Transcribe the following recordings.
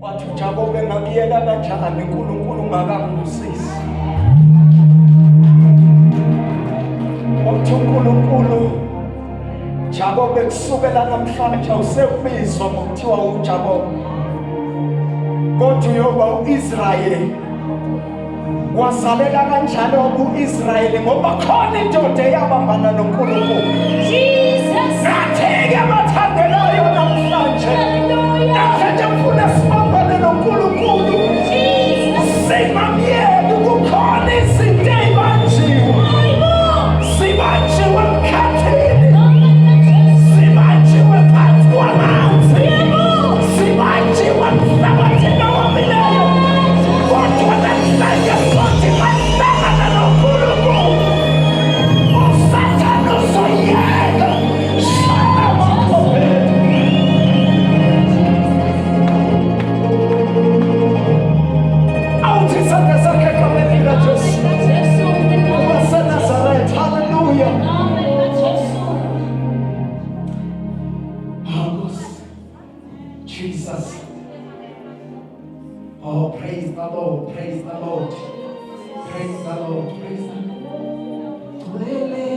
wathi uJakobe ngakuyela kanjani uNkulunkulu ngakamlusisi. Wathi uNkulunkulu Jakobe kusukela namhlanje usebizwa ngokuthiwa uJakobe. Kodwa uyoba uIsrayeli. Wasalela kanjalo uIsrayeli ngoba khona indoda eyabambana noNkulunkulu. Jesus. Natheke abathandelayo namhlanje. Namhlanje ufuna sibambane noNkulunkulu. Jesus. Simamyeke kukhona izinto ezibanjiwe. Sibanjiwe emkhathini. Sibanjiwe phansi kwamanzi. Sibanjiwe emhlabathini owomileyo. Kodwa namhlanje sothi mahlangana noNkulunkulu. uSathane uzoyeka. Shana makhophethu. Awuthi isandla sakhe egameni likaJesu. waseNazaretha. Hallelujah. Jesus. Oh, praise the Lord, praise the Lord, praise the Lord, praise the Lord. Dwele,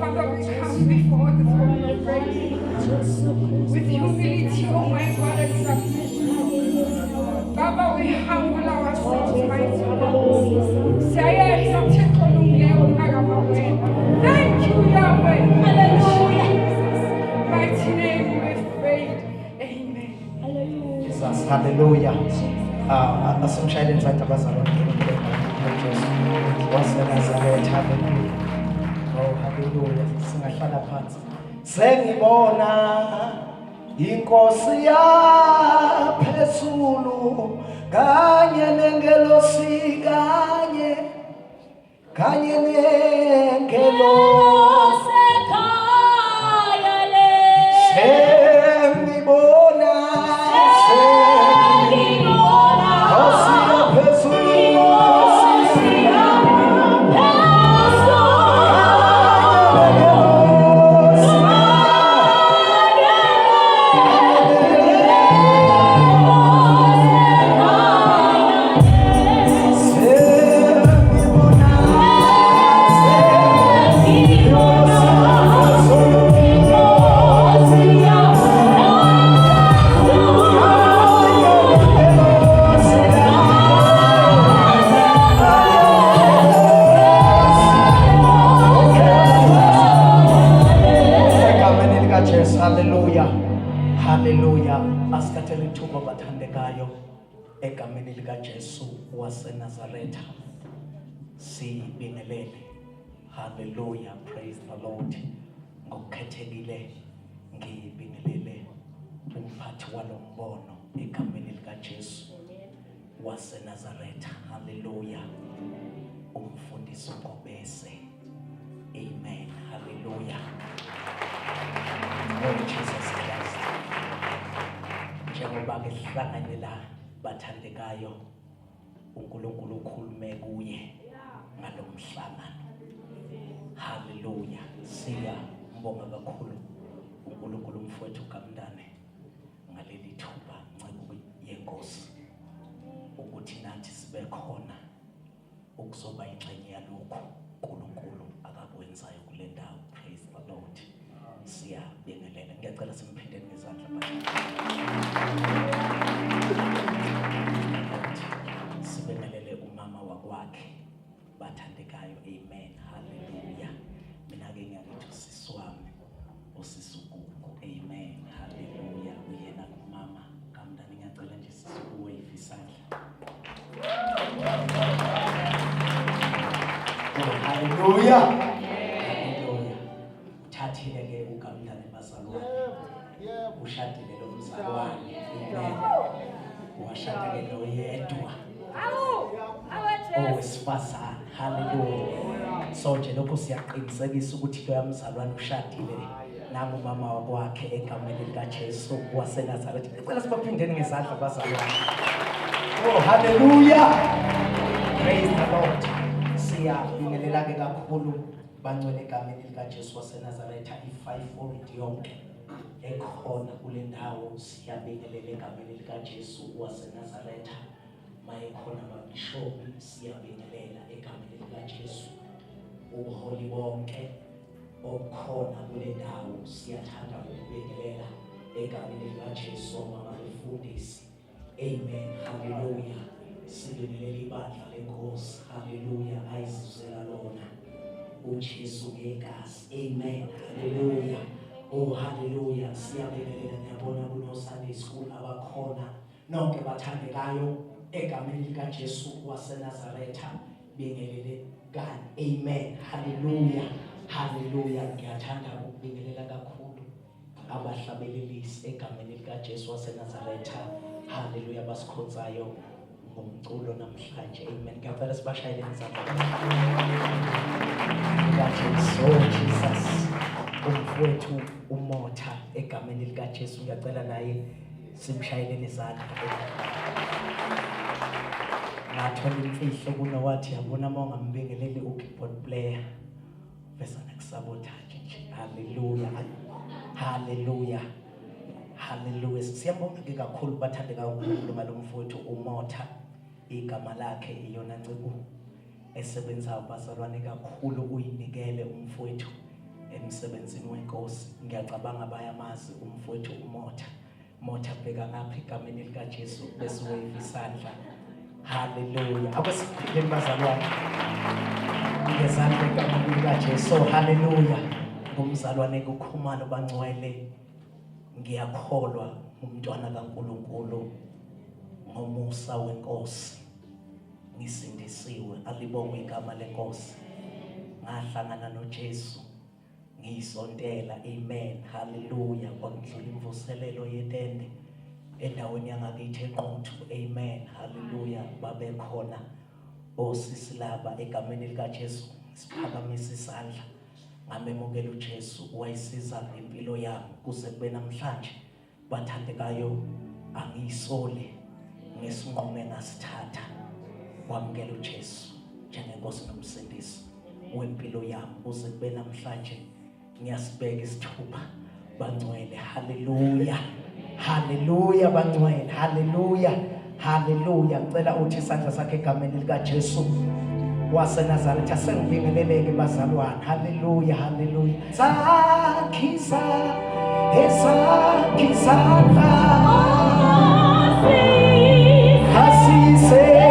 Father, we come before the throne of grace with humility, oh my God, and submission. Baba, we humble ourselves, mighty God. Thank you, Yahweh. Hallelujah. Mighty name we've prayed. Amen. Jesus, hallelujah. Asimshayeleni izandla abazalwane Jesu waseNazaretha. Hallelujah. Oh, hallelujah. Singahlala phansi. Sengibona inkosi yaphezulu kanye nengelosi kanye nengelosi ekhaya le. Sengibona inkosi yaphezulu egameni likaJesu waseNazaretha sibingelele. Hallelujah, praise the Lord. Ngokukhethekile ngibingelele umphathi walombono egameni likaJesu waseNazaretha. Hallelujah. Umfundisi uNgobese. Amen. Hallelujah. Oh Jesus Christ. Njengoba ke sihlanganyela bathandekayo, uNkulunkulu ukhulume kuye ngalomhlangano. Hallelujah. Siyambonga kakhulu uNkulunkulu mfowethu kaMndane ngaleli thuba ncebo yenkosi ukuthi nathi sibe khona ukuzoba ingxenye yalokho uNkulunkulu akakwenzayo kule ndawo. Praise the Lord. Siyabingelela. Ngiyacela simphindele ngezandla manje. Sibingelele umama wakwakhe bathandekayo. Amen. Hallelujah. Mina ke ngiyakuthi usisi wami usisugugu. Amen. Hallelujah. Uyena umama kaMndane. Ngiyacela nje sisukuwe isandla. Hallelujah. Hallelujah. Uthathile ke ukaMndane bazalwane. Ushadile lo mzalwane. Amen. Washadile lo yedwa. Owesifazane. Hallelujah. So nje lokho siyaqinisekisa ukuthi lo yamzalwane ushadile nangu mama wakwakhe egameni likaJesu waseNazaretha. Ngicela sibaphindeni ngezandla bazalwane. Oh, hallelujah. Praise the Lord. Siyabingelela ke kakhulu bangcwele egameni likaJesu waseNazaretha i-540 yonke ekhona kule ndawo. Siyabingelela egameni likaJesu waseNazaretha. Mayekhona ababishopi siyabingelela egameni likaJesu. Ubuholi bonke okhona kule ndawo siyathanda ukubingelela egameni likaJesu mabafundisi. Amen. Hallelujah. Sibingelela ibandla lenkosi. Hallelujah. Ayizuzela lona uJesu ngegazi. Amen. Hallelujah. Oh, hallelujah. Siyabingelela. Ngiyabona kuno Sunday school abakhona nonke bathandekayo egameni likaJesu waseNazaretha. Bingelele God. Amen. Hallelujah. Hallelujah. Ngiyathanda ukubingelela kakhulu abahlabelelisi egameni likaJesu waseNazaretha. Hallelujah. Basikhonzayo ngomculo namhlanje. Amen. Ngiyacela sibashayele izandla. Jesus. Umfowethu uMotha egameni likaJesu ngiyacela naye simshayelele izandla. Nathola imfihlo kunowathi yabona mawungambingeleli ukeyboard player bese nakusabotage nje. Hallelujah. Hallelujah. Hallelujah. Siyabonga ke kakhulu bathandeka uNkulunkulu ngalomfowethu uMotha. Igama lakhe iyona ncebo esebenzayo bazalwane kakhulu uyinikele umfowethu emsebenzini wenkosi. Ngiyacabanga bayamazi umfowethu Motha bheka ngapha egameni likaJesu bese wave isandla. Hallelujah. Abasiphile bazalwane. Ngezandla egameni likaJesu. Hallelujah. Ngumzalwane kukhumalo bangcwele. Ngiyakholwa umntwana kaNkulunkulu ngomusa wenkosi. Ngisindisiwe, alibonge igama lenkosi. Ngahlangana noJesu ngiyisontela. Amen. Hallelujah. Kwangidlula imvuselelo yetende endaweni yangakithi eNquthu. Amen. Hallelujah. Babekhona osisi laba egameni likaJesu. Siphakamisa isandla ngamemukela uJesu wayisiza impilo yami kuze kube namhlanje. Bathandekayo, angiyisole ngesinqumo engasithatha kwamukela uJesu njengenkosi nomsindisi wempilo yami kuze kube namhlanje. Ngiyasibeka isithupha bangcwele. Hallelujah. Hallelujah bangcwele. Hallelujah. Hallelujah. Ngicela uthi isandla sakhe egameni likaJesu waseNazaretha. Sengibingeleleke bazalwane. Hallelujah. Hallelujah. Sakhisa esakhisana hasise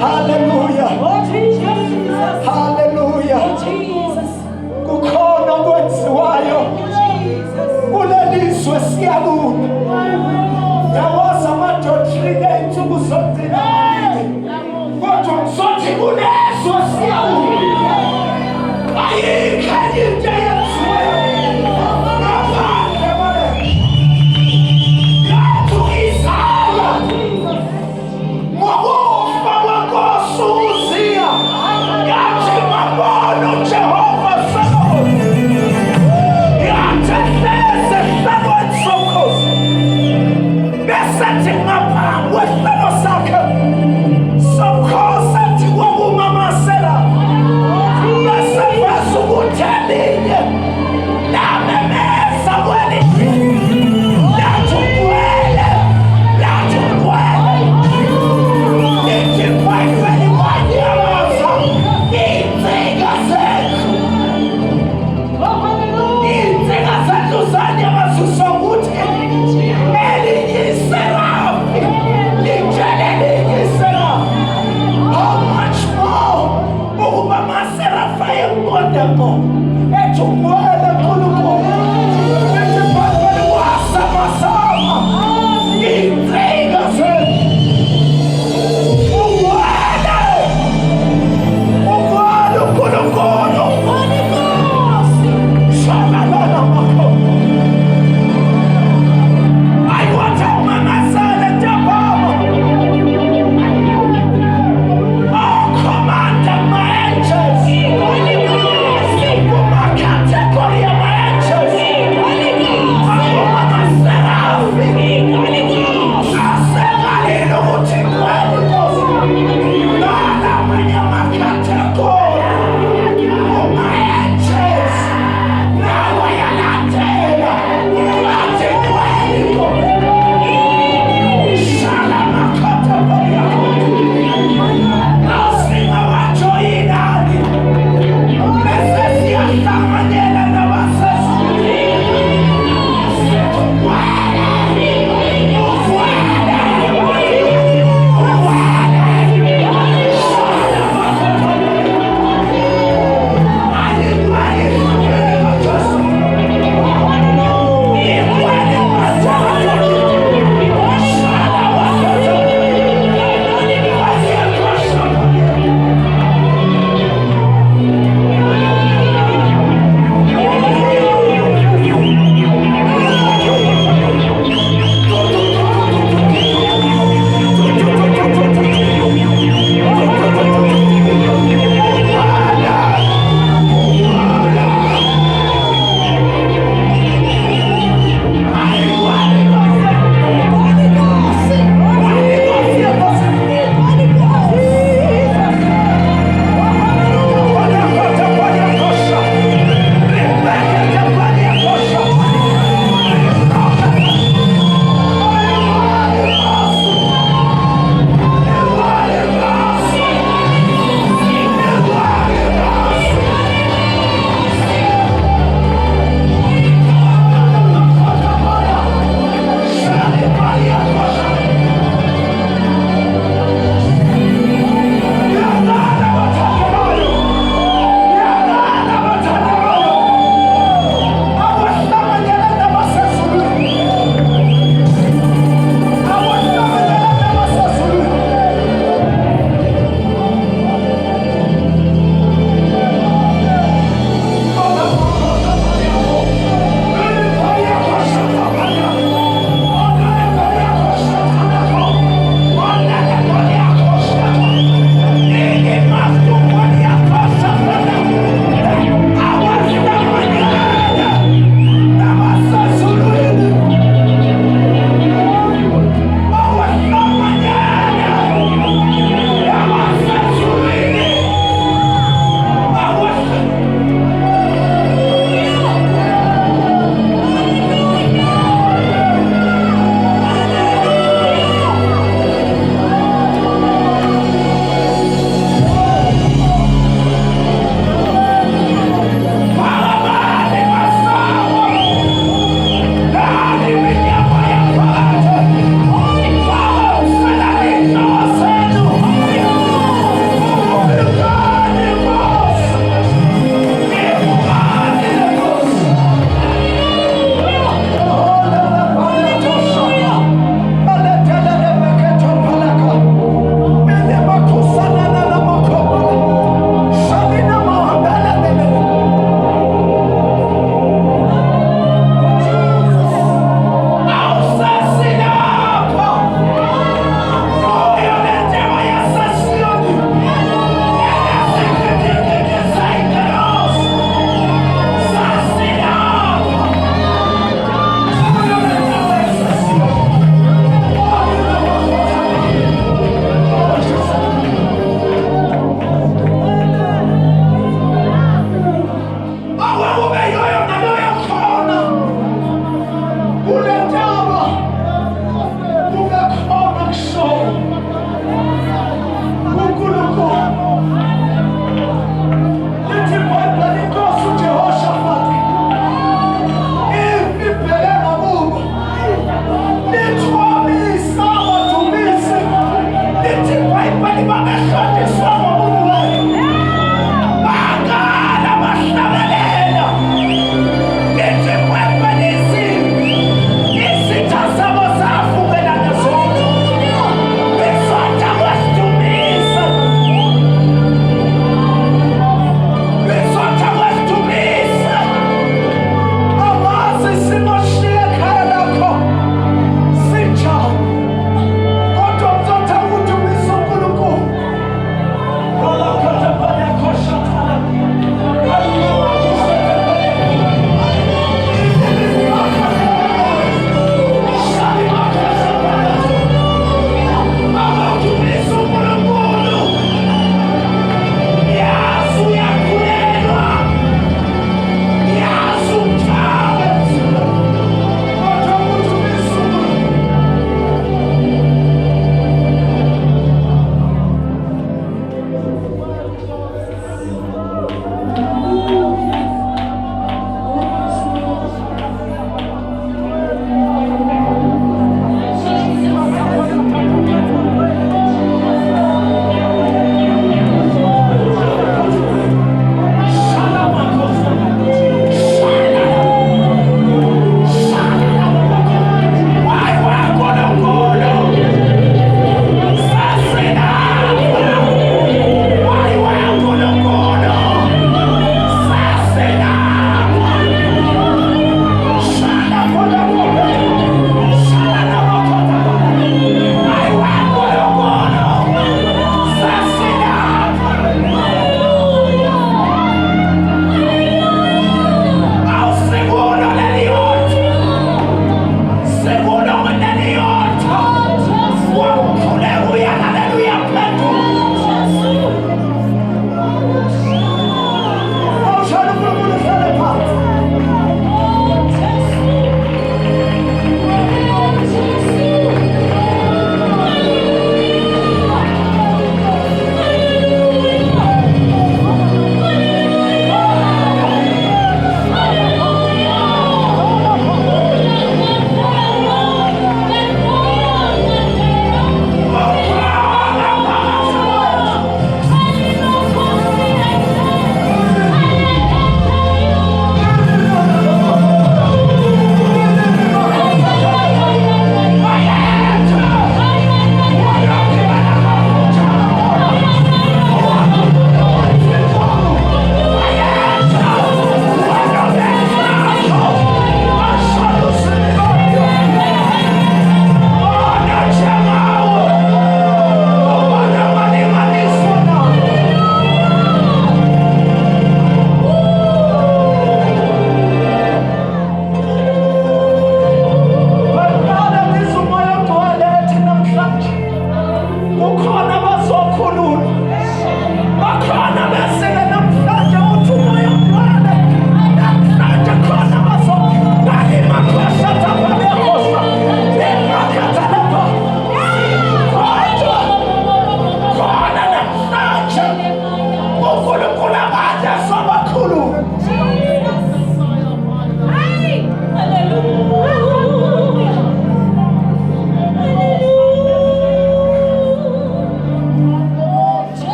Hallelujah. Hallelujah. Kukhona kwenziwayo kuleli iswe siyakuna yawoza amadoctrine ey'nsuku zokugcina kodwa ngizothi kuneswe siyakuna ayikho enye into eyenziweyo ngaphandle yathu izala ngokufa kwenkosi uZiya yathi mabona uJehova Sabaoth yathi hleze esihlalweni sobukhosi besethi ngaphambi kwesihlalo sakhe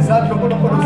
izandla uNkulunkulu.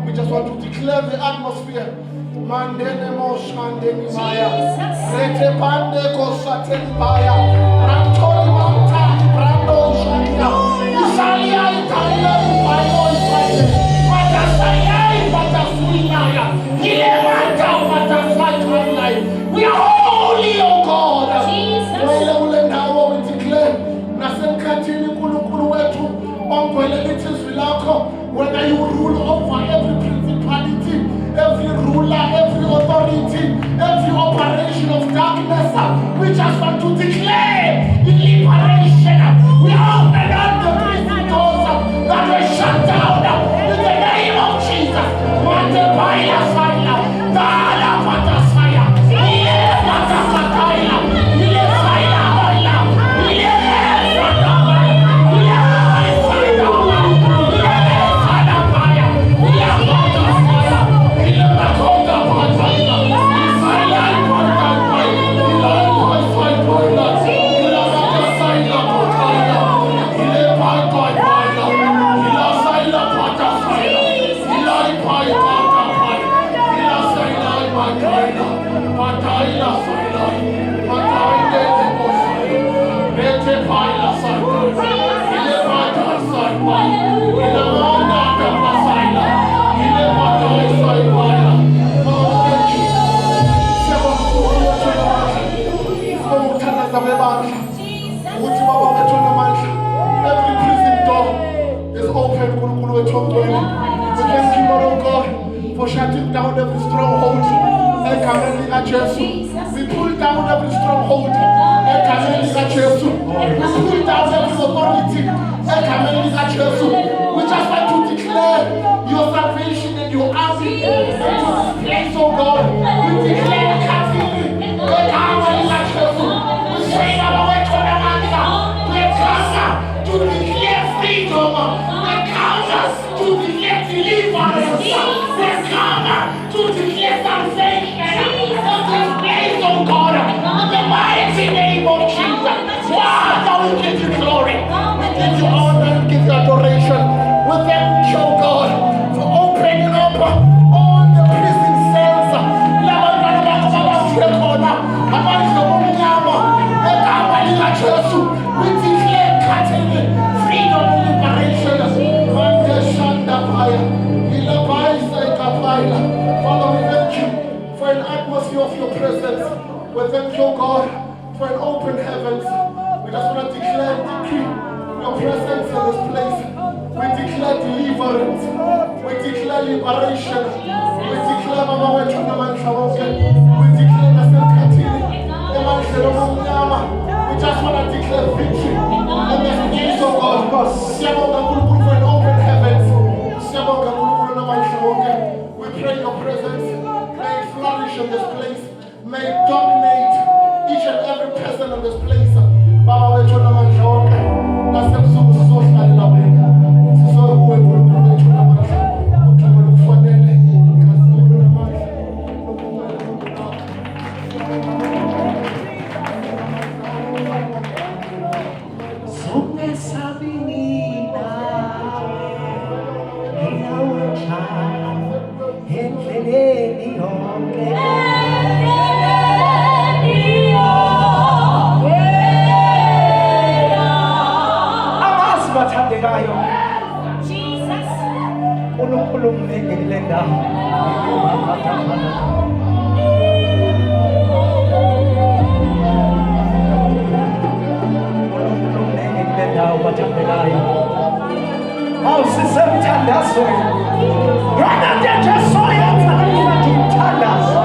We just want to declare the atmosphere. Mandene mo shandeni maya. Rete pande kosate maya. Rantoli manta brando shanda. Isalia italia ipayo ipaye. Patasaya ipatasuinaya. Ile manta patasaitanai. We are holy, O God. Wele ule nawo we declare. Nasemkatini kulukulu wetu. Ongwele litizwi lako. Whether you rule over every principality, every ruler, every authority, every operation of darkness, we just want to declare the liberation. We open up the prison doors that were shut down in the name of Jesus. Matebaya Saila, Dala Patasaya, Ile Patasakaila, Ile Saila Baila, Ile Sataba, Ile Saila. Every prison door is open. We thank you, Lord, oh God, for shutting down every stronghold. We pull down every stronghold. We pull down every authority. We just want to declare your salvation and your army into this place, oh God. We declare captivity. We say our way to the answer. We come to declare freedom. We come to declare your presence. We thank you, God, for an open heavens. We just want to declare and decree your presence in this place. We declare deliverance. We declare liberation. We declare Mama Wetuna Manchawoke. We declare Nasenkatini. We just want to declare victory. And this place, oh God, Siamoga Gulugulu for an open heavens. Siamoga Gulugulu Namanchawoke. We pray your presence. May it flourish in this place. May it dominate each and every person in this place. Baba Wetuna Manchawoke. Nasemsuku Sosna Laweka. So we will do Wetuna Manchawoke. Ufanele. Kasulu Sunge sabinina inawacha endleleni yonke amazi bathandekayo uNkulunkulu umnikele ndawo bathandekayo awusisemthandazweni yona nto nje soyenza ngathi umthandazo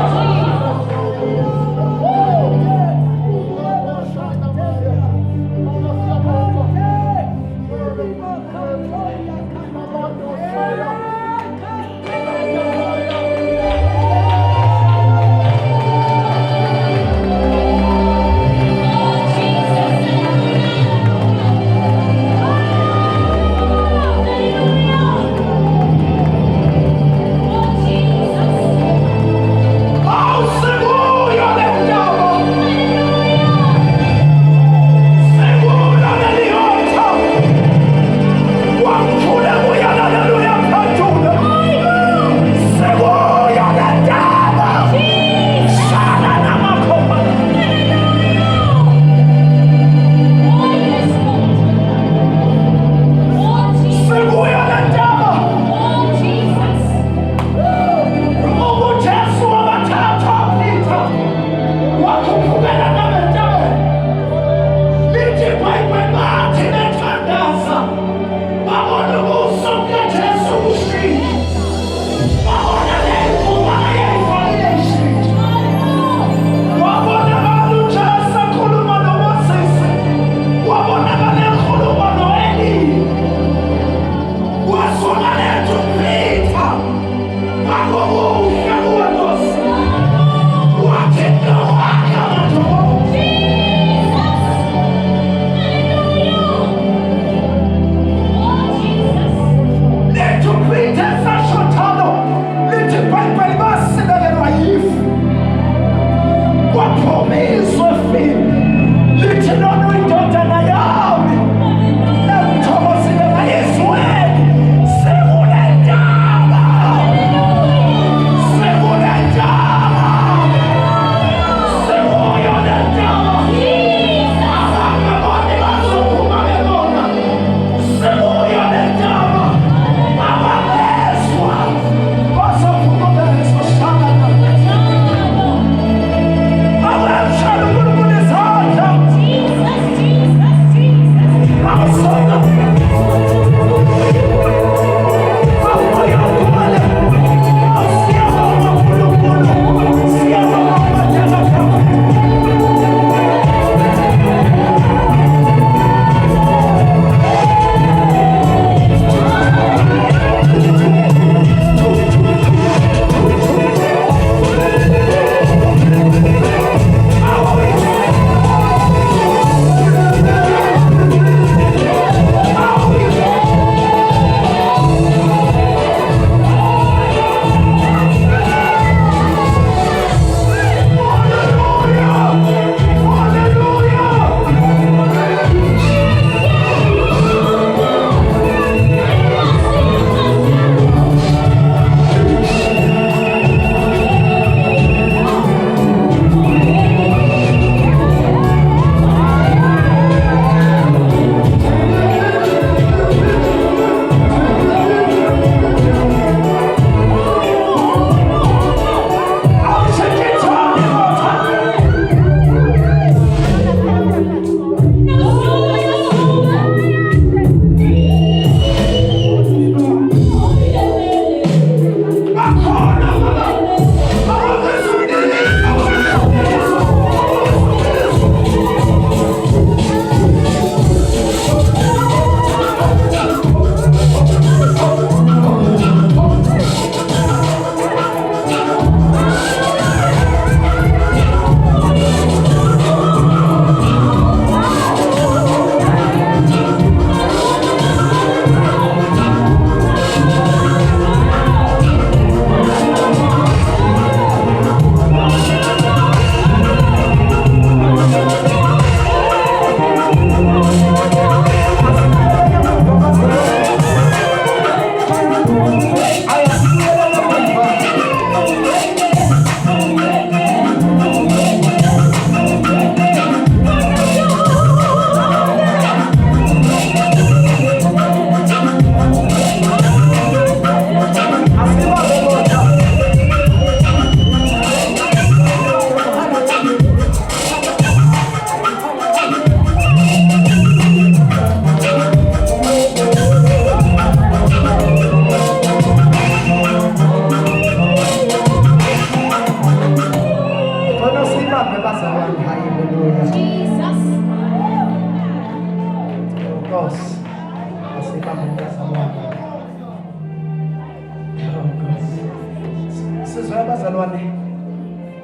Sizwe abazalwane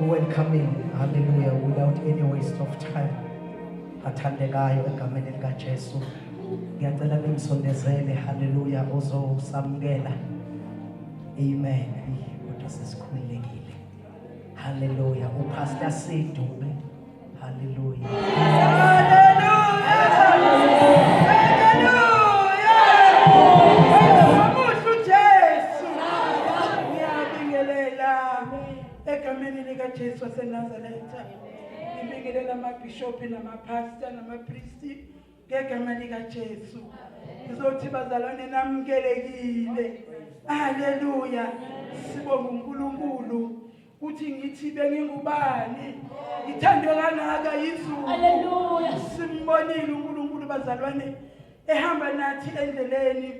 welcoming hallelujah without any waste of time. Athandekayo egameni lika Jesu. Ngiyacela ningisondezele hallelujah ozosamukela. Amen. Kodwa sesikhululekile. Hallelujah. uPastor Sidube. Hallelujah. Egameni lika Jesu waseNazaretha ngibingelela amabishop namapastor namapriesti ngegama lika Jesu ngizothi bazalwane namukelekile haleluya sibonga uNkulunkulu uthi ngithi bengingubani ithandwe kangaka izulu haleluya simbonile uNkulunkulu bazalwane ehamba nathi endleleni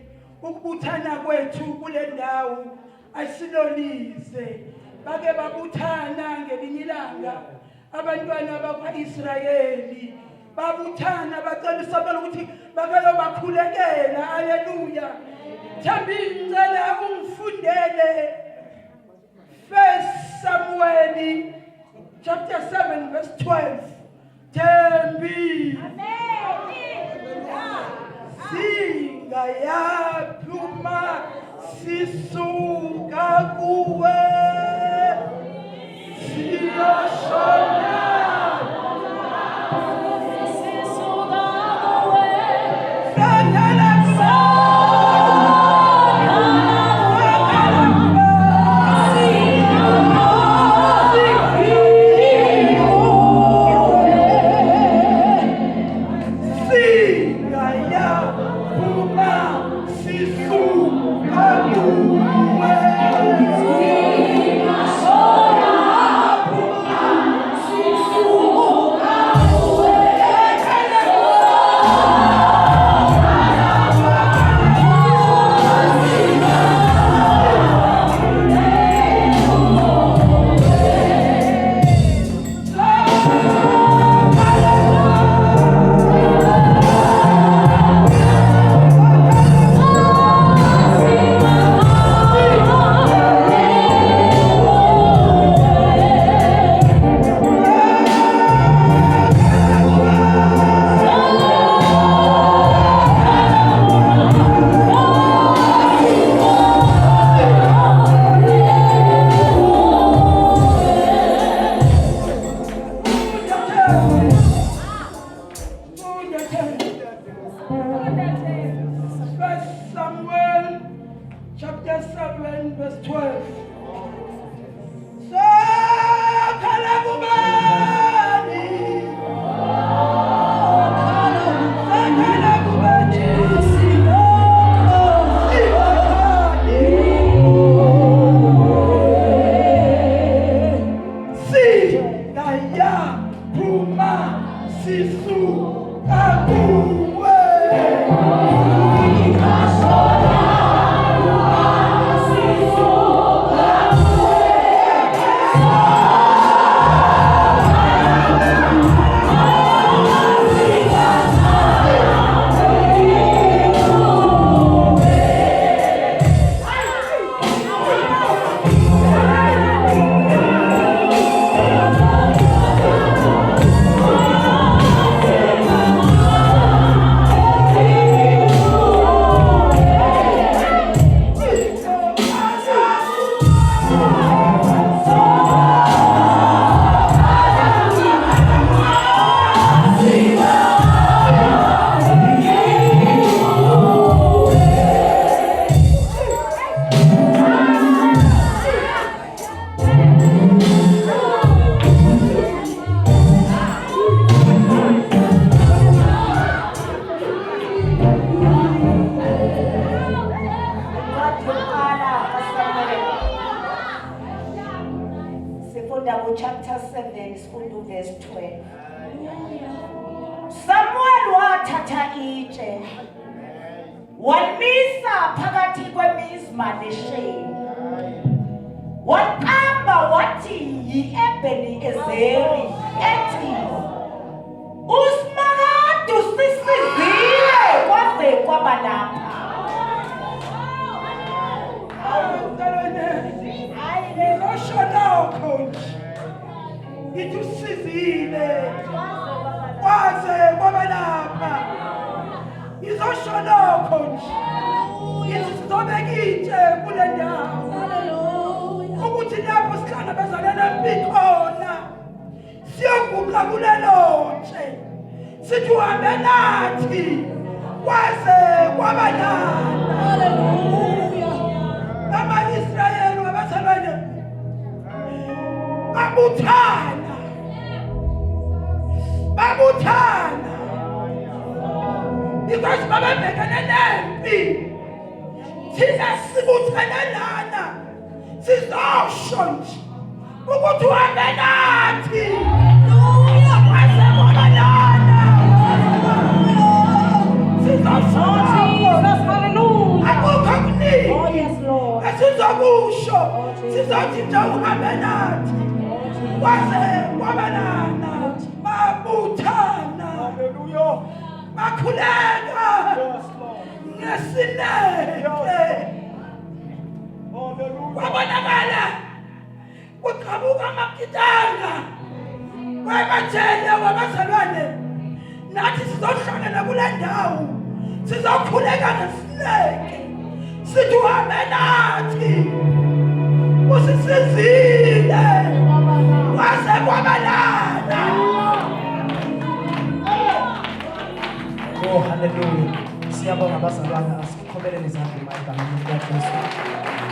ukubuthana kwethu kule ndawo asilolize bake babuthana ngelinye ilanga abantwana bakwaIsrayeli babuthana bacela isabelo ukuthi bake bakhulekela haleluya Thembi ngicela ungifundele 1 Samuel chapter 7 verse 12 Thembi singa yaphuma sisuka kuwe siyashona chapter 7 sifundo verse 12 Samuel wathatha itshe walimisa phakathi kweMizma neSheni waqamba wathi yi-Ebeni Ezeri ethi uSimakade sisizile kwaze kwaba lapha Hallelujah. Ngithi usizile. Kwaze kwaba lapha. Izosho lokho nje. Ngithi sizobeka itshe kule ndawo. Ukuthi lapho sihlangabezana nempikhona. Siyoguqa kulelo nje. Sithi uhambe nathi. Kwaze kwaba lapha. Ama-Israyeli wabathalwane babuthana because babebhekene nempi. Thina sibuthane lana sizosho nje ukuthi uhambe nathi. Kwaze kwaba lana sizosho akukho kuningi esizokusho sizothi nje uhambe nathi. Kwaze kwaba lana babuthana bakhuleka ngesineke. Kwabonakala kuqhamuka amakitanga kwabatshele wabazalwane nathi sizohlangana kule ndawo sizokhuleka ngesineke sithi uhambe nathi usisizile kwaze kwaba lana. Oh, hallelujah. Siyabonga abazalwane, asikhobeleni izandla egameni likaJesu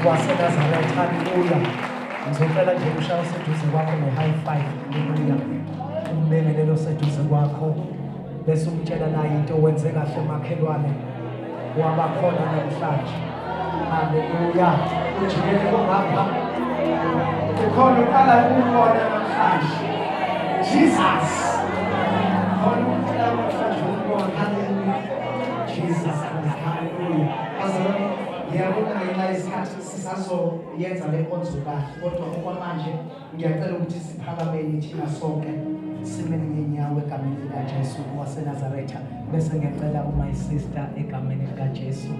waseNazaretha. Hallelujah. Ngizocela nje ushaya oseduze kwakho ne-high five. Hallelujah. Umbingelelo oseduze kwakho bese umtshela naye into wenze kahle makhelwane wabakhona namhlanje. Hallelujah. Ujikele ngapha. Ukhona uqala ukukhona namhlanje. Jesus. Khona uqala namhlanje ukukhona. Hallelujah. Jesus Christ. Hallelujah. Azalwane, ngiyabona ngenxa yesikhathi sisazoyenza le nkonzo kahle, kodwa okwamanje ngiyacela ukuthi siphakameni thina sonke simele ngenyawo egameni likaJesu waseNazaretha. Bese ngiyacela my sister egameni likaJesu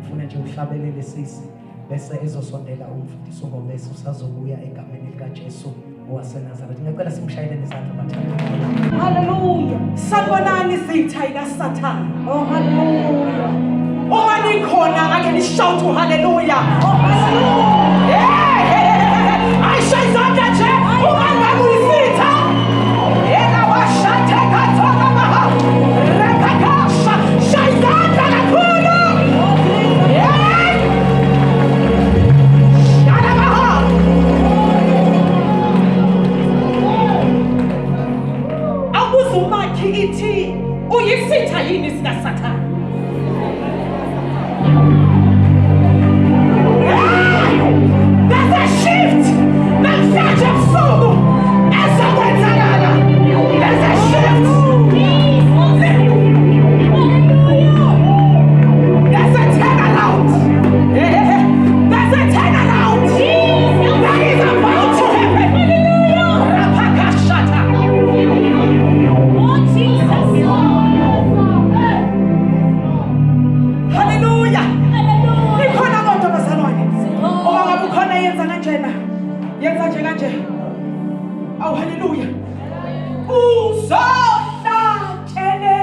ufuna nje uhlabelele sisi bese ezosondela umfundisi ngoMeso usazobuya egameni likaJesu waseNazaretha. Ngiyacela simshayele izandla bathandekayo. Hallelujah. Sanibonani zitha ikaSathane. Oh hallelujah. Uma nikhona ake nishout hallelujah. Oh hallelujah. Yeah. Ayisho izandla nje uma ngabe uyisitha. Yeka washathe kathoka maha. Rekakasha shayizandla kakhulu. Yeah. Shana maha. Awuzumakhi ithi uyisitha yini sikaSathane? There's a shift. Namhlanje ebusuku ezokwenzakala. There's a shift. There's a turnaround. There's a turnaround. That is about to happen. Rapakashata. Hallelujah. Nikhona kodwa bazalwane. Uma ngabe ukhona yenza kanjena. Yenza nje kanje. Awu hallelujah. Uzodlatshele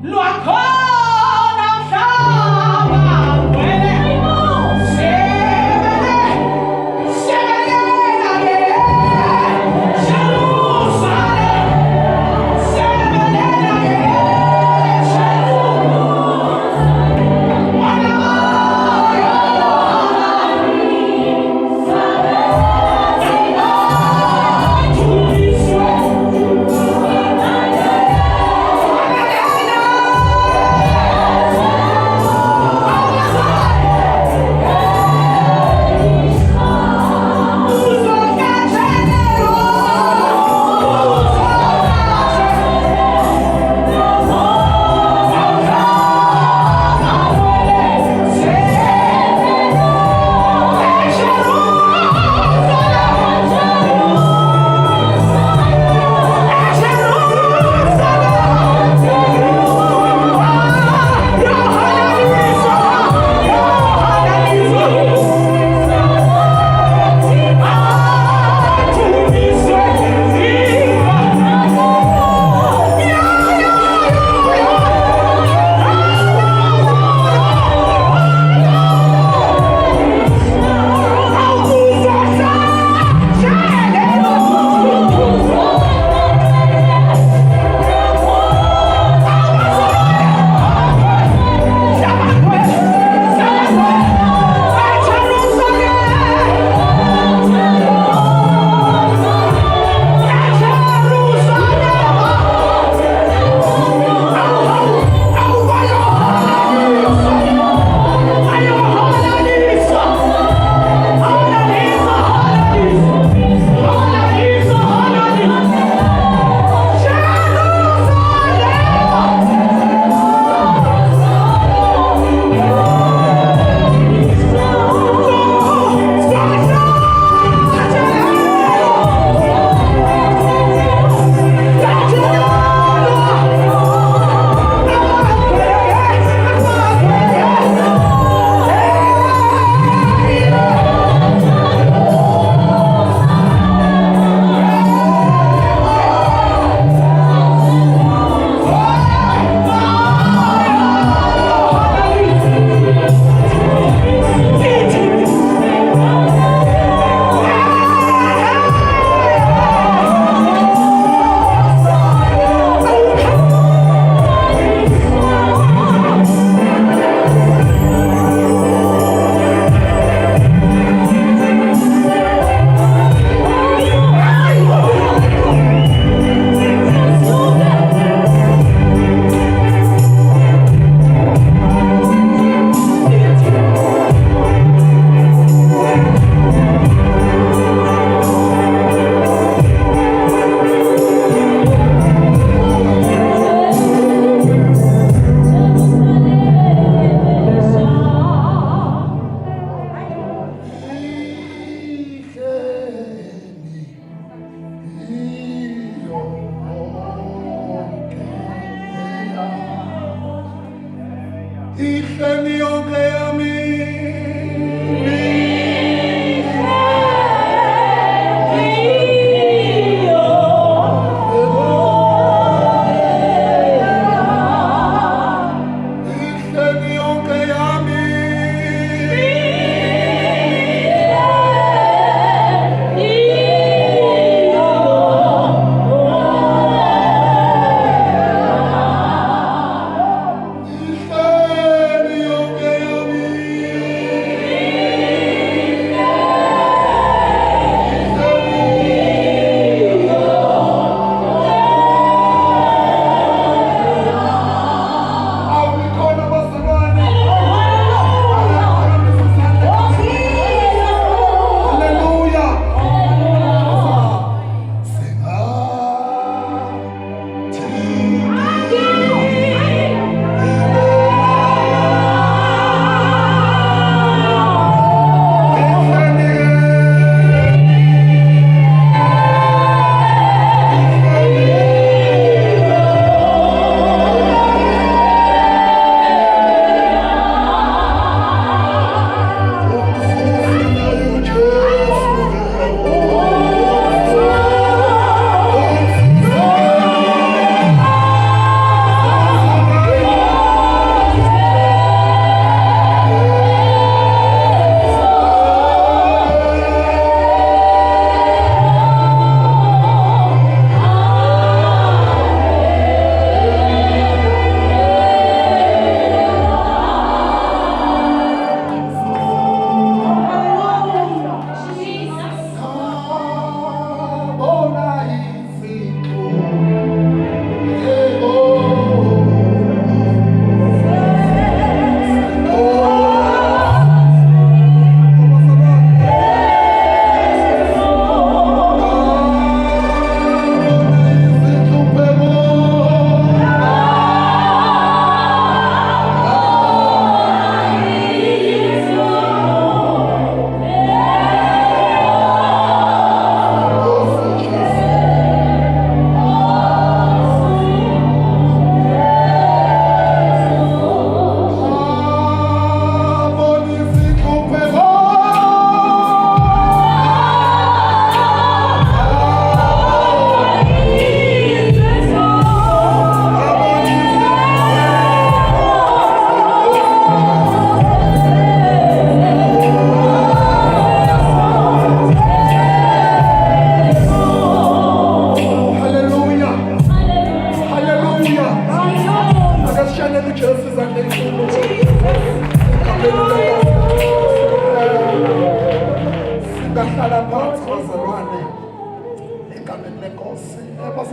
lwakhona mhlaba wena. Sebelela ke. Jerusalem. Sebelela ke. Jerusalem.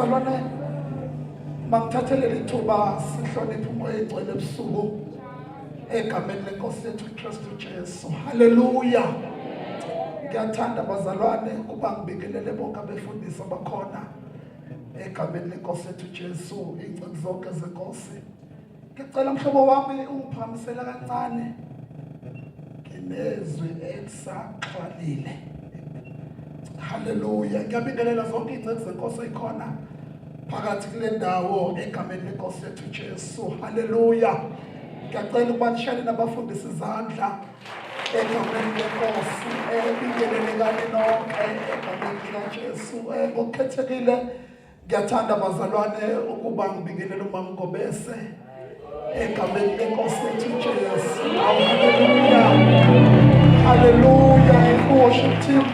bazalwane mangithathele lithuba sihloniphe umoya egcwele ebusuku egameni lenkosi yethu uKristu Jesu. Haleluya. Ngiyathanda bazalwane ukuba ngibingelele bonke abefundisi abakhona egameni lenkosi yethu Jesu, ingcebo zonke zenkosi. Ngicela mhlobo wami ungiphakamisela kancane nginezwi elisaxhwalile. Haleluya. Ngiyabingelela zonke ingcebo zenkosi ekhona phakathi kule ndawo egameni lenkosi yethu Jesu. Haleluya. Ngiyacela ukuba nishayele nabafundisi izandla egameni lenkosi ebingelelekani nonke egameni likaJesu. Ngokukhethekile ngiyathanda bazalwane ukuba ngibingelele uMama Ngobese egameni lenkosi yethu Jesu. Haleluya. Haleluya. Worship team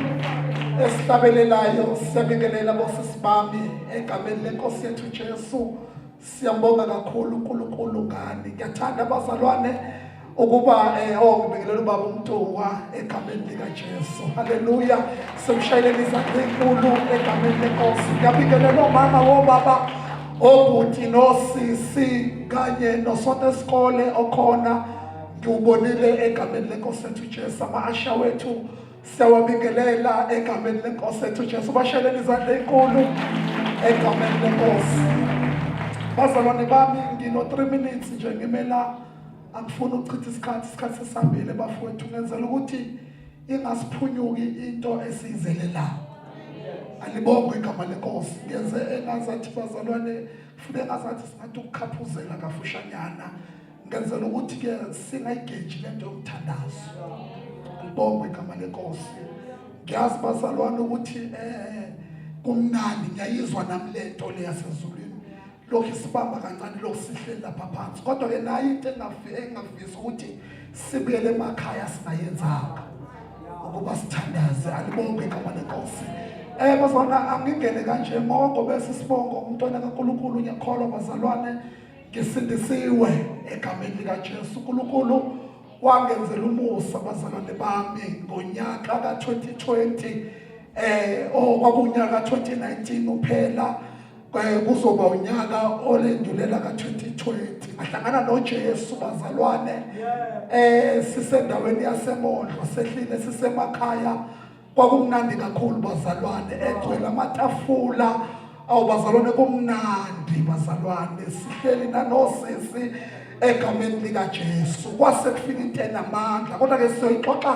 esihlabelelayo siyabingelela bosisi bami egameni lenkosi yethu Jesu. Siyambonga kakhulu uNkulunkulu ngani. Ngiyathanda abazalwane ukuba ngibingelela ubaba uMntungwa egameni likaJesu. Haleluya. Simshayeleni izandla enkulu egameni lenkosi. Ngiyabingelela omama wobaba obhuti nosisi kanye nosonto esikole okhona ngiwubonile egameni lenkosi yethu Jesu. Ama-asha wethu siyawabingelela egameni lenkosi yethu Jesu. Bashayeleni izandla enkulu egameni lenkosi. Bazalwane bami ngino 3 minutes nje ngimela angifuni ukuchitha isikhathi sesambile bafowethu ngenzela ukuthi ingasiphunyuki into esiyizelela. Alibonge igama lenkosi. Ngenze engazathi bazalwane futhi engazathi singathi ukukhaphuzela kafushanyana ngenzela ukuthi ke singayigeji lento yomthandazo. Alibonge igama lenkosi. Ngiyazi bazalwane ukuthi kumnandi ngiyayizwa nami lento le yasezulwini. Lokhu sibamba kancane lokhu sihleli lapha phansi. Kodwa ke nayo into engafisa ukuthi sibuyele emakhaya singayenzanga ukuba sithandaze. Alibonge igama lenkosi. Bazalwane angingene kanje mongo bese sibongo umntwana kaNkulunkulu. Ngiyakholwa bazalwane ngisindisiwe egameni likaJesu. uNkulunkulu wangenzela umusa bazalwane bami ngonyaka ka2020 kwakunyaka ka2019 uphela kuzoba unyaka olendulela ka2020 ahlangana noJesu bazalwane. Sisendaweni yaseMondlo sehlile sisemakhaya. Kwakumnandi kakhulu bazalwane egcwele amatafula awubazalwane kumnandi bazalwane sihleli nanosisi egameni likaJesu. Kwase kufika into enamandla kodwa ke siyoxoxa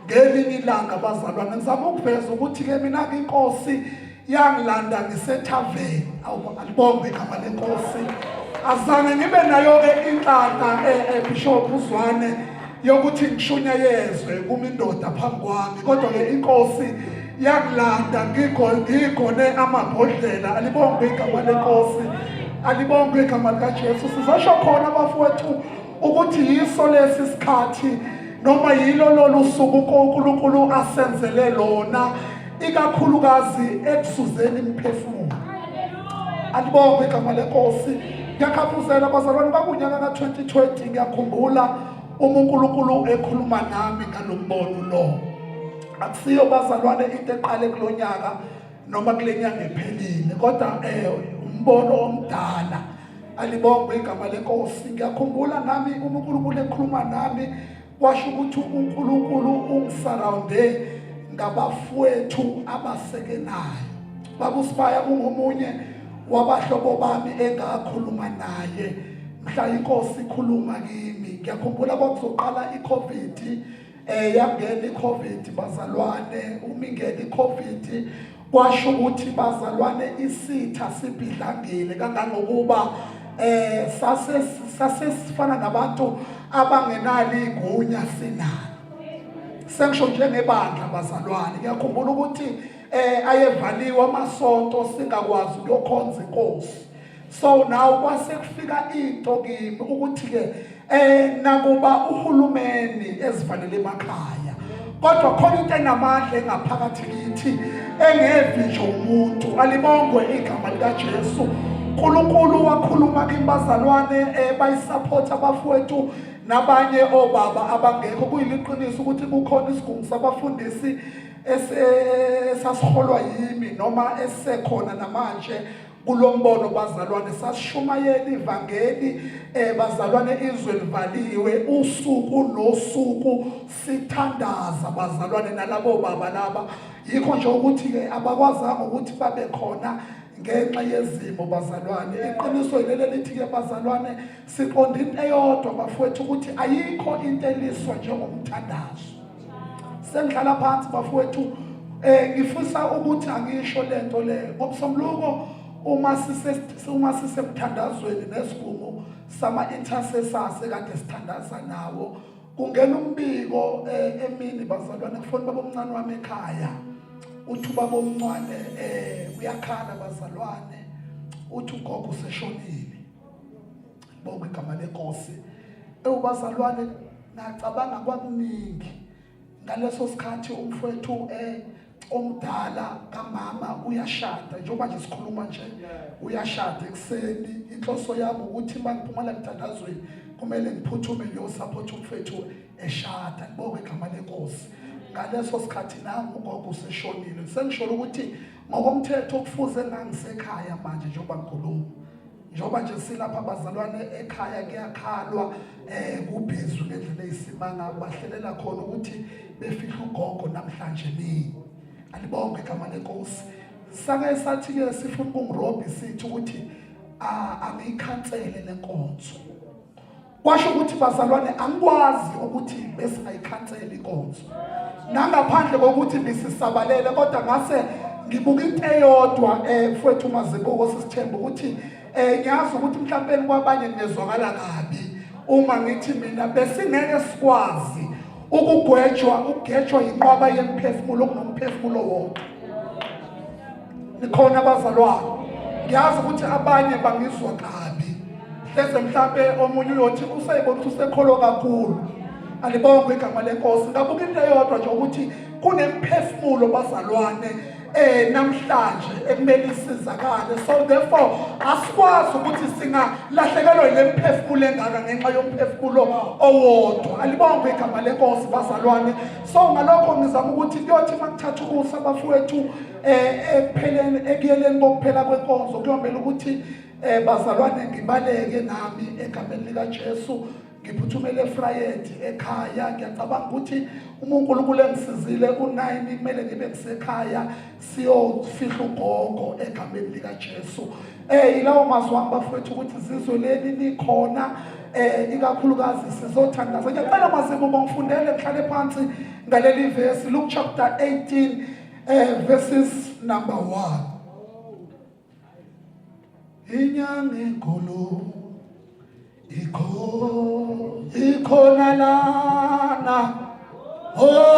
ngelinye ilanga bazalwane. Ngizama ukuveza ukuthi ke mina inkosi yangilanda ngisethaveni. Alibonge igama lenkosi. Azange ngibe nayo ke inhlaka Bishop Uzwane yokuthi ngishunyayezwe kuma indoda phambi kwami. Kodwa ke inkosi yakulanda ngigone amabhodlela. Alibonge igama lenkosi. Alibonge igama likaJesu. Sizasho khona bafowethu ukuthi yiso lesi sikhathi noma yilo lolu suku uNkulunkulu asenzele lona ikakhulukazi ekusuzeni imphefumulo. Alibonge igama lenkosi. Ngiyakhaphuzela bazalwane bakunyaka ka2020 ngiyakhumbula uNkulunkulu ekhuluma nami ngalombono lo. Akusiyo bazalwane into eqale kulonyaka noma kulenyanga ephelile kodwa umbono omdala. Alibonge igama lenkosi. Ngiyakhumbula nami uNkulunkulu ekhuluma nami washo ukuthi uNkulunkulu ungisurrounde ngabafowethu abasekenayo. Babusibaya ungomunye wabahlobo bami engakhuluma naye mhla inkosi ikhuluma kimi. Ngiyakhumbula kwakuzoqala iCovid yangena iCovid bazalwane. Umingena iCovid kwasho ukuthi bazalwane isitha sibhidlangile kangangokuba sasesifana nabantu abangenali igunya sinalo. Sengisho njengebandla bazalwane. Ngiyakhumbula ukuthi ayevaliwe amasonto singakwazi ukuyokhonza inkosi. So now kwase kufika into kimi ukuthi ke nakuba uhulumeni ezivalele emakhaya kodwa khona into enamandla engaphakathi kithi engevisho umuntu. Alibongwe igama likaJesu. uNkulunkulu wakhuluma kimbazalwane bayisupport abafowethu nabanye obaba abangekho. Kuyiliqiniso ukuthi kukhona isigungu sabafundisi esasiholwa yimi noma esekhona namanje kulombono bazalwane sasishumayela ivangeli bazalwane izwe livaliwe usuku nosuku sithandaza bazalwane nalabo baba laba yikho nje ukuthi ke abakwazanga ukuthi babe khona ngenxa yezimo bazalwane iqiniso leli lithi ke bazalwane siqonda into eyodwa bafowethu ukuthi ayikho into eliswa njengomthandazo sengidlala phansi bafowethu ngifisa ukuthi angisho lento le ngomsombuluko uma sisemthandazweni nesigungu sama intercessors ekade sithandaza nawo kungena umbiko emini bazalwane kufonela babomncane wami ekhaya uthi babomncane uyakhala bazalwane uthi ugogo useshonile bonke igama lenkosi bazalwane ngacabanga kwakuningi ngaleso sikhathi umfowethu omdala kamama uyashada njengoba nje sikhuluma nje uyashada ekseni inhloso yami ukuthi mangiphumela emthandazweni kumele ngiphuthume ngiyosupport umfowethu eshada ngibonge igama lenkosi ngaleso sikhathi nami ugogo useshonile sengisho ukuthi ngokomthetho kufuze ngangisekhaya manje njengoba ngikhuluma njengoba nje silapha abazalwane ekhaya kuyakhalwa kubhizu ngendlela eyisimanga bahlelela khona ukuthi befihla ugogo namhlanje nini alibonke igama lenkosi sake sathi ke sifuna ukungirobhi sithi ukuthi angiyikhansele lenkonzo kwasho ukuthi bazalwane angikwazi ukuthi bese ayikhansele inkonzo nangaphandle kokuthi bisisabalele kodwa ngase ngibuka into eyodwa mfowethu uMazibuko sisithemba ukuthi ngiyazi ukuthi mhlawumbe kwabanye nezwakala kabi uma ngithi mina besingeke sikwazi ukugejwa inqwaba yemphefumulo kunomphefumulo wonke nikhona abazalwane ngiyazi ukuthi abanye bangizwa kabi hleze mhlawumbe omunye uyothi usayibona ukuthi usekholo kakhulu alibonke igama lenkosi ngabuka into eyodwa nje ukuthi kunemphefumulo bazalwane namhlanje ekumele isizakale so therefore asikwazi ukuthi singalahlekelwa ile mphefumulo engaka ngenxa yomphefumulo owodwa alibonke igama lenkosi bazalwane so ngalokho ngizama ukuthi kuyothi makuthatha ukusa abafowethu ekupheleni ekuyeleni kokuphela kwenkonzo kuyombela ukuthi bazalwane ngibaleke nami egameni lika Jesu ngiphuthumele eFrayedi ekhaya ngiyacabanga ukuthi uNkulunkulu engisizile u9 kumele ngibe ngisekhaya siyofihla ugogo egameni lika Jesu ilawo mazwi wami bafowethu ukuthi izizwe leli likhona ikakhulukazi sizothandaza ngiyacela Mazibuko ngifundele ngihlale phansi ngaleli verse Luke chapter 18 verses number 1 inyanga enkulu ikhona lana oh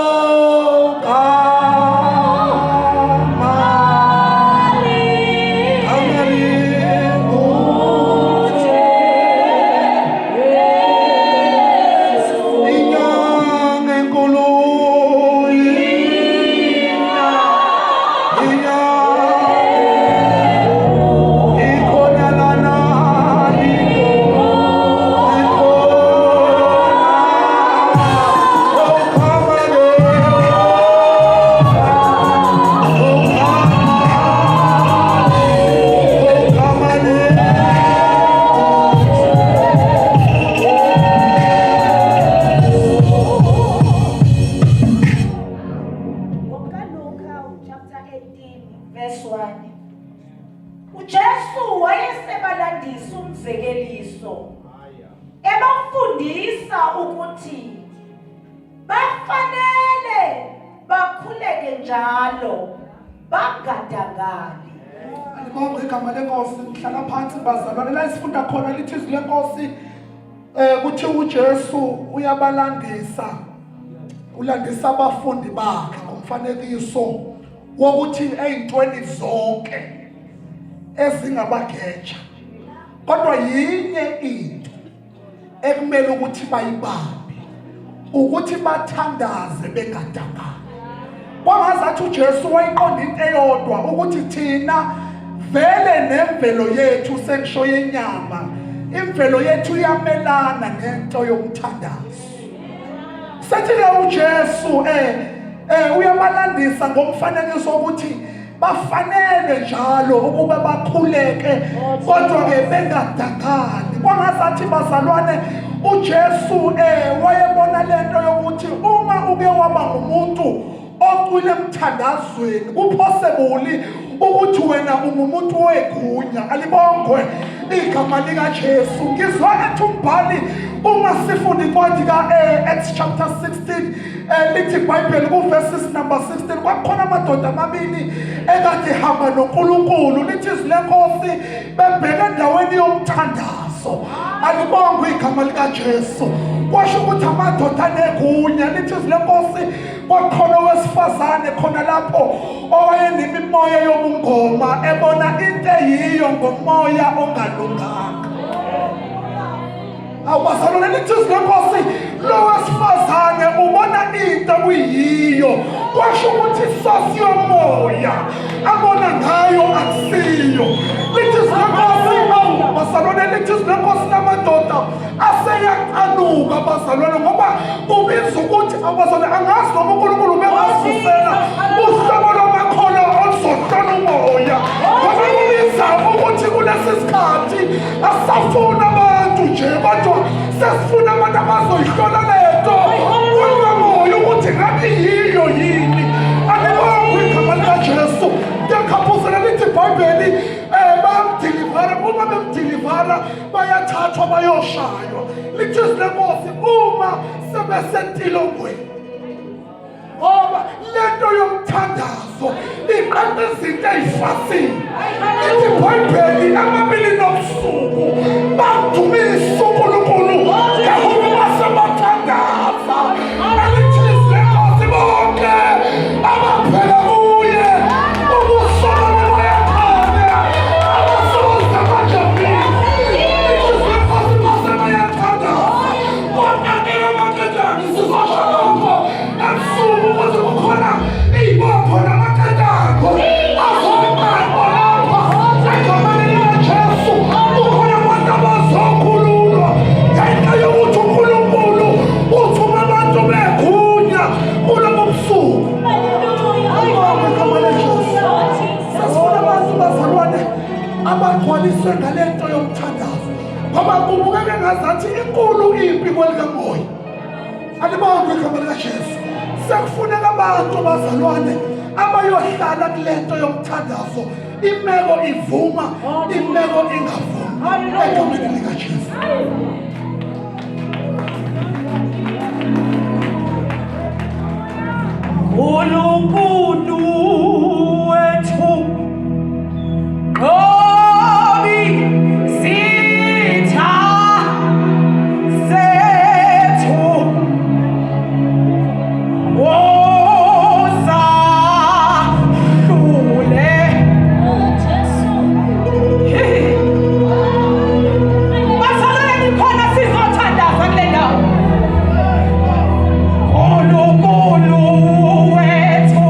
kuthi uJesu ulandisa abafundi bakhe ngomfanekiso wokuthi ezintweni zonke ezingabageja kodwa yinye into ekumele ukuthi bayibambe ukuthi bathandaze bengadangala kwangazathi uJesu wayiqonda into eyodwa ukuthi thina vele nemvelo yethu sengisho yenyama imvelo yethu iyamelana nento yomthandazo sethi ke uJesu uyabalandisa ngomfanekiso ukuthi bafanele njalo ukuba bakhuleke kodwa ke bengadakali. Kwangazathi bazalwane uJesu wayebona lento yokuthi uma uke waba ngumuntu ocwile emthandazweni kuphosebuli ukuthi wena ungumuntu wegunya. Alibongwe igama lika Jesu. Ngizwa ethi umbhali uma sifunda incwadi Acts chapter 16 lithi iBhayibheli ku verses number 16 kwakhona amadoda amabili ekade hamba noNkulunkulu. Lithi izwi lenkosi bebheka endaweni yomthandazo. Alibongwe igama lika Jesu. Kwasho ukuthi amadoda anegunya. Lithi izwi lenkosi kwakhona owesifazane khona lapho owayenemimoya yobungoma ebona into eyiyo ngomoya ongalunganga. Awubazalwane lithi izwi lenkosi lo wesifazane ubona into kuyiyo. Kwasho ukuthi isosi yomoya abona ngayo akusiyo. Lithi izwi lenkosi bazalwane lithi izwi lenkosi lamadoda aseyacanuka bazalwane ngoba kubizwa ukuthi abazalwane angazi noma uNkulunkulu bengasifela uhlobo lwamakhono oluzohlona umoya. Ngoba kubiza ukuthi kulesi sikhathi asafuna abantu nje kodwa sesifuna abantu abazoyihlola lento ngomoya ukuthi ngabe yiyo yini. Alibongwe igama lika Jesu. Ngiyakhaphuzela lithi iBhayibheli bayamdilivara. Uma bemdilivara bayathathwa bayoshaywa. Lithi izwi lenkosi uma sebesentilongweni ngoba lento yomthandazo iqeda izinto ey'fasile. Lithi iBhayibheli amabili nobusuku bamdumisa uNkulunkulu ngakuba basebathandaza. Alithi izwi lenkosi bonke abaphela kuye ubusono bayakhanya abasoza bajabulile. Lithi izwi lenkosi basebayathandaza konakela amaqedana sizosho lokho ebusuku ukuze kukhona iy'bopho namaqedako azobaqo lapha egameni likaJesu. Kukhona abantu abazokhululwa ngenxa yokuthi uNkulunkulu uthume abantu begunya kulobo busuku. Igama leJesu. Sasifuna abantu bazalwane abagcwaliswe ngalento yomthandazo ngoba kubukeke ngazathi inkulu impi kwelikamoya. Alibongwe igama likaJesu. Sekufuneka abantu bazalwane abayohlala kulento yomthandazo. Imeko ivuma, imeko ingavumi. Egameni likaJesu. uNkulunkulu wethu zitha zethu wozahlule. Bazalwane khona sizothandaza kule ndawo. uNkulunkulu wethu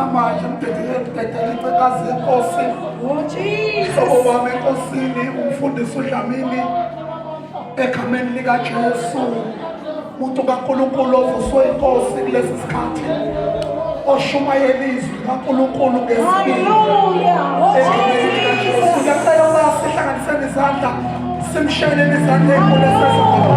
manje ngidedele icekazi yenkosi Oh, Jesus. hlobo wami enkosini umfundisi uDlamini egameni likaJesu umuntu kaNkulunkulu ovuswe inkosi kulesi sikhathi oshumayela izwi kaNkulunkulu ngesibili Hallelujah. Oh, egameni likaJesu Jesus. ngiyacela ukuba sihlanganiseni izandla simsheleni izandla enkulu esezakho